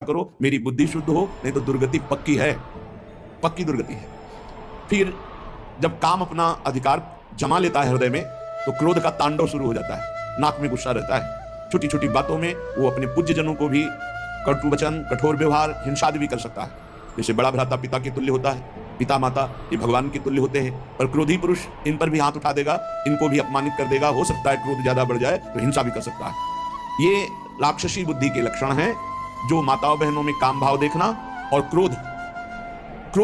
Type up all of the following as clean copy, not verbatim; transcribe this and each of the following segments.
करो, मेरी बुद्धि शुद्ध हो, नहीं तो दुर्गति पक्की है, पक्की दुर्गति है। फिर जब काम अपना अधिकार जमा लेता है हृदय में, तो क्रोध का तांडव शुरू हो जाता है, नाक में गुस्सा रहता है, छोटी छोटी बातों में वो अपने पूज्यजनों को भी कटु वचन, कठोर व्यवहार, हिंसा भी कर सकता है। जैसे बड़ा भ्राता पिता के तुल्य होता है, पिता माता ये भगवान के तुल्य होते हैं, पर क्रोधी पुरुष इन पर भी हाथ उठा देगा, इनको भी अपमानित कर देगा, हो सकता है क्रोध ज्यादा बढ़ जाए तो हिंसा भी कर सकता है। ये राक्षसी बुद्धि के लक्षण हैं, जो माताओं बहनों में काम भाव देखना और क्रोध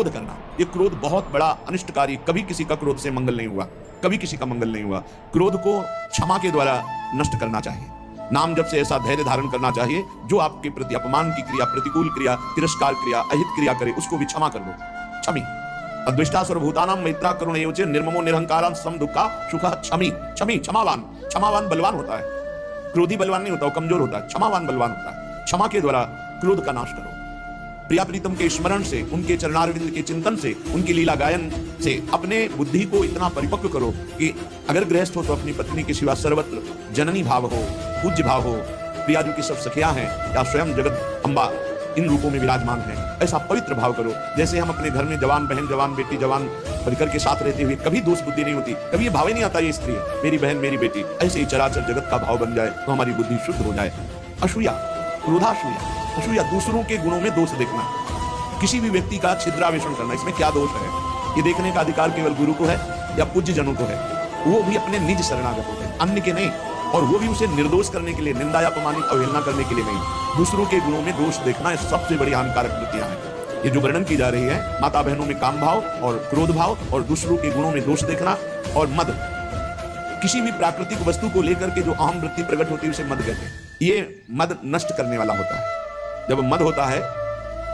करना। ये क्रोध बहुत बड़ा अनिष्टकारी, कभी किसी का क्रोध से मंगल नहीं हुआ, कभी किसी का मंगल नहीं हुआ। क्रोध को क्षमा के द्वारा नष्ट करना चाहिए, नाम जब से ऐसा धैर्य धारण करना चाहिए, जो आपके प्रति अपमान की क्रिया, प्रतिकूल क्रिया, तिरस्कार क्रिया, अहित क्रिया करे, उसको भी क्षमा कर दो। क्षमी अद्वेष्टा सर्वभूतानां मैत्रा करुण एवच निर्ममो निरहंकारं सम दुःखा सुखः क्षमी। क्षमी क्षमावान बलवान होता है, क्रोधी बलवान नहीं होता, वो कमजोर होता है, क्षमावान बलवान होता है। क्षमा के द्वारा क्रोध का नाश करो। प्रिया प्रीतम के स्मरण से, उनके चरणारविंद के चिंतन से, उनकी लीला गायन से अपने बुद्धि को इतना परिपक्व करो कि अगर गृहस्थ हो तो अपनी पत्नी के सिवा सर्वत्र जननी भाव हो, पूज्य भाव हो। प्रिया जो की सब सखियां हैं या स्वयं जगत अम्बा इन रूपों में विराजमान है, ऐसा पवित्र भाव करो। जैसे हम अपने घर में जवान बहन, जवान बेटी, जवान परिकर के साथ रहते हुए कभी दोष बुद्धि नहीं होती, कभी ये भाव ही नहीं आता ये स्त्री है, मेरी बहन मेरी बेटी, ऐसे ही चराचर जगत का भाव बन जाए तो हमारी बुद्धि शुद्ध हो जाए। असूया, क्रोधासूया, असूया दूसरों के गुणों में दोष देखना, किसी भी व्यक्ति का छिद्रावेषण करना, इसमें क्या दोष है ये देखने का अधिकार केवल गुरु को है या पूज्य जनों को है, वो भी अपने निज शरणागत होते हैं, अन्य के नहीं, और वो भी उसे निर्दोष करने के लिए, निंदा या अपमानित अवहेलना करने के लिए नहीं। दूसरों के गुणों में दोष देखना सबसे बड़ी हानिकारक वृत्तियां हैं। ये जो वर्णन की जा रही है, माता बहनों में काम भाव और क्रोध भाव और दूसरों के गुणों में दोष देखना और मद, किसी भी प्राकृतिक वस्तु को लेकर के जो अहम वृत्ति प्रकट होती है उसे मद कहते हैं। ये मद नष्ट करने वाला होता है। जब मद होता है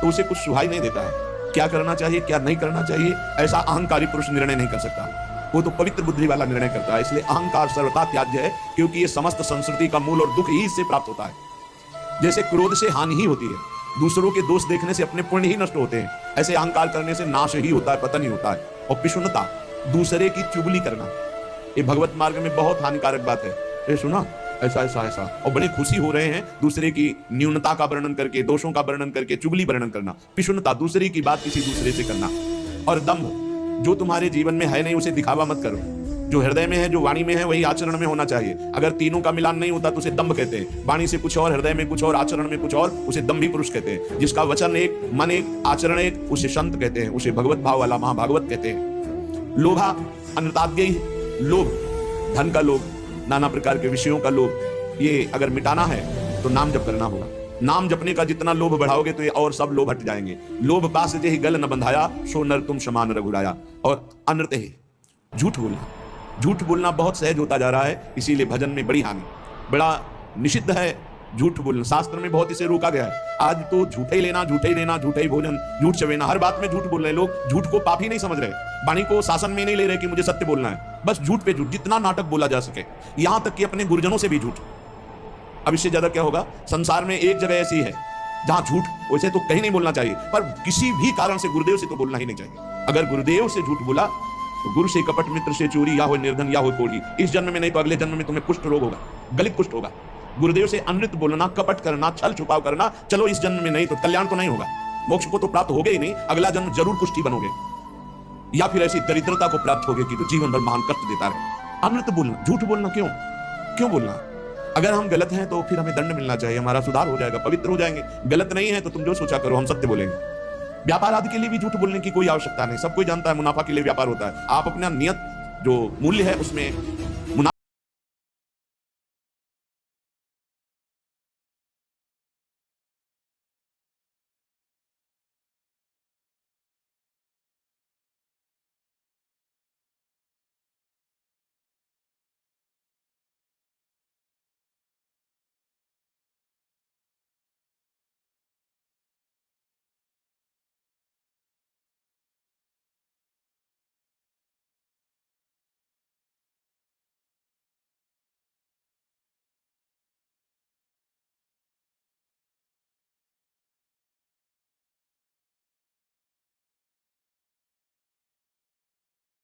तो उसे कुछ सुहाई नहीं देता है, क्या करना चाहिए क्या नहीं करना चाहिए ऐसा अहंकारी पुरुष निर्णय नहीं कर सकता, वो तो पवित्र बुद्धि वाला निर्णय करता है। इसलिए अहंकार सर्वथा त्याज्य है, क्योंकि ये समस्त संस्कृति का मूल और दुख ही इससे प्राप्त होता है। जैसे क्रोध से हानि ही होती है, दूसरों के दोष देखने से अपने पुण्य ही नष्ट होते हैं, ऐसे अहंकार करने से नाश ही होता है, पतन ही होता है। और पिशुनता, दूसरे की चुगली करना, ये भगवत मार्ग में बहुत हानिकारक बात है। ये सुना ऐसा ऐसा ऐसा, और बड़े खुशी हो रहे हैं दूसरे की न्यूनता का वर्णन करके, दोषों का वर्णन करके चुगली वर्णन करना। पिशुनता, दूसरे की बात किसी दूसरे से करना। और दम्भ, जो तुम्हारे जीवन में है नहीं उसे दिखावा मत करो, जो हृदय में है, जो वाणी में है, वही आचरण में होना चाहिए। अगर तीनों का मिलान नहीं होता तो उसे दम्भ कहते हैं। वाणी से कुछ और, हृदय में कुछ और, आचरण में कुछ और, उसे दम्भी पुरुष कहते हैं। जिसका वचन एक, मन एक, आचरण एक, उसे संत कहते हैं, उसे भगवत भाव वाला महाभागवत कहते हैं। लोभा अनृताद्यई, लोभ, धन का लोभ, नाना प्रकार के विषयों का लोभ, ये अगर मिटाना है तो नाम जप करना होगा। नाम जपने का जितना लोभ बढ़ाओगे तो ये और सब लोभ हट जाएंगे। लोभ पास जे ही गल न बंधाया, सो नर तुम समान रघुराया। और अनृत ही, झूठ बोलना, झूठ बोलना बहुत सहज होता जा रहा है, इसीलिए भजन में बड़ी हानि, बड़ा निषिद्ध है झूठ बोलना। शास्त्र में बहुत इसे रोका गया है। आज तो झूठे ही लेना, झूठे ही लेना, झूठे ही भोजन, झूठ चवेना, हर बात में झूठ बोल रहे लोग। झूठ को पाप ही नहीं समझ रहे, वाणी को शासन में नहीं ले रहे कि मुझे सत्य बोलना है, बस झूठ पे झूठ, जितना नाटक बोला जा सके, यहां तक कि अपने गुरुजनों से भी झूठ। अब इससे ज्यादा क्या होगा? संसार में एक जगह ऐसी है जहां झूठ, वैसे तो कहीं नहीं बोलना चाहिए, पर किसी भी कारण से गुरुदेव से तो बोलना ही नहीं चाहिए। अगर गुरुदेव से झूठ बोला तो गुरु से कपट, मित्र से चोरी, या हो निर्धन या हो कोढ़ी, इस जन्म में नहीं तो अगले जन्म में तुम्हें कुष्ठ रोग होगा, गलित कुष्ठ होगा। गुरुदेव से अनृत बोलना, कपट करना, छल छुपाव करना, चलो इस जन्म में नहीं तो कल्याण तो नहीं होगा, मोक्ष को तो प्राप्त होगे ही नहीं, अगला जन्म जरूर कुष्ठी बनोगे, या फिर ऐसी दरिद्रता को प्राप्त होगे कि तो जीवन भर महान कष्ट देता रहे। अनृत बोलना, झूठ बोलना, क्यों बोलना? अगर हम गलत हैं तो फिर हमें दंड मिलना चाहिए, हमारा सुधार हो जाएगा, पवित्र हो जाएंगे। गलत नहीं है तो तुम जो सोचा करो, हम सत्य बोलेंगे। व्यापार आदि के लिए भी झूठ बोलने की कोई आवश्यकता नहीं, सब कोई जानता है मुनाफा के लिए व्यापार होता है। आप अपना नियत जो मूल्य है उसमें मुनाफा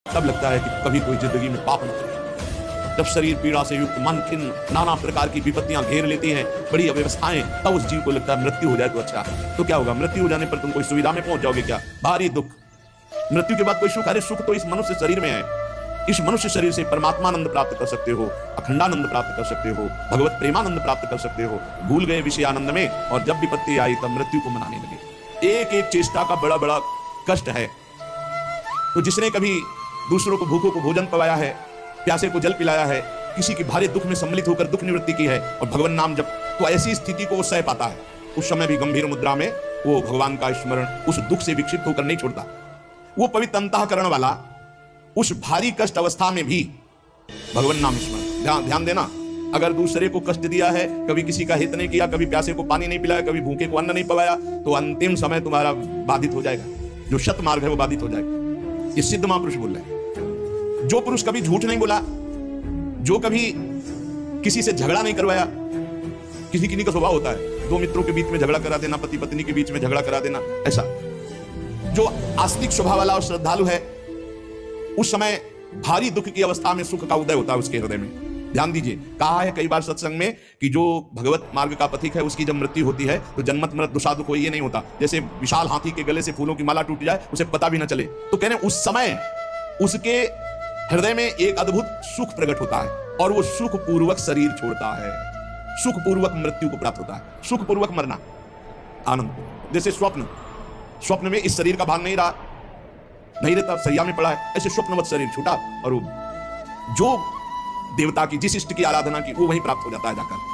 तब लगता है कि कभी कोई जिंदगी में पाप न करे। जब शरीर पीड़ा से युक्त, मन खिन्न, नाना प्रकार की विपत्तियां घेर लेती हैं, बड़ी अव्यवस्थाएं, तब उस जीव को लगता है मृत्यु हो जाए तो अच्छा। तो क्या होगा? मृत्यु हो जाने पर तुम कोई सुविधा में पहुंच जाओगे क्या? भारी दुख। मृत्यु के बाद कोई सुख? अरे सुख तो इस मनुष्य शरीर में है। इस मनुष्य शरीर से परमात्मानंद प्राप्त कर सकते हो, अखंडानंद प्राप्त कर सकते हो, भगवत प्रेमानंद प्राप्त कर सकते हो। भूल गए विषय आनंद में, और जब विपत्ति आई तब मृत्यु को मनाने लगे। एक एक चेष्टा का बड़ा बड़ा कष्ट है। तो जिसने कभी दूसरों को भूखों को भोजन पवाया है, प्यासे को जल पिलाया है, किसी की भारी दुख में सम्मिलित होकर दुख निवृत्ति की है और भगवान नाम जब, तो ऐसी स्थिति को वो सह पाता है। उस समय भी गंभीर मुद्रा में वो भगवान का स्मरण उस दुख से विक्षिप्त होकर नहीं छोड़ता। वो पवित्र अंतःकरण वाला उस भारी कष्ट अवस्था में भी भगवान नाम स्मरण। ध्यान देना, अगर दूसरे को कष्ट दिया है, कभी किसी का हित नहीं किया, कभी प्यासे को पानी नहीं पिलाया, कभी भूखे को अन्न नहीं पवाया, तो अंतिम समय तुम्हारा बाधित हो जाएगा। जो शत मार्ग है वो बाधित हो जाएगा। ये सिद्ध महापुरुष बोल रहे हैं। जो पुरुष कभी झूठ नहीं बोला, जो कभी किसी से झगड़ा नहीं करवाया, किसी का स्वभाव होता है दो मित्रों के बीच में झगड़ा करा देना, पति पत्नी के बीच में झगड़ा करा देना, ऐसा। जो आस्तिक स्वभाव वाला और श्रद्धालु है, उस समय भारी दुख की अवस्था में सुख का उदय होता है उसके हृदय में। ध्यान दीजिए, कहा है कई बार सत्संग में कि जो भगवत मार्ग का पथिक है उसकी जब मृत्यु होती है तो जन्मत मृत दुसाधु कोई ये नहीं होता। जैसे विशाल हाथी के गले से फूलों की माला टूट जाए, उसे पता भी न चले। तो कहने उस समय उसके हृदय में एक अद्भुत सुख प्रकट होता है और वो सुख पूर्वक शरीर छोड़ता है, सुख पूर्वक मृत्यु को प्राप्त होता है, सुख पूर्वक मरना, आनंद। जैसे स्वप्न में इस शरीर का भान नहीं रहा, नहीं रहता, सैया में पड़ा है, ऐसे स्वप्नवत शरीर छूटा और वो जो देवता की, जिस इष्ट की आराधना की, वो वहीं प्राप्त हो जाता है जाकर।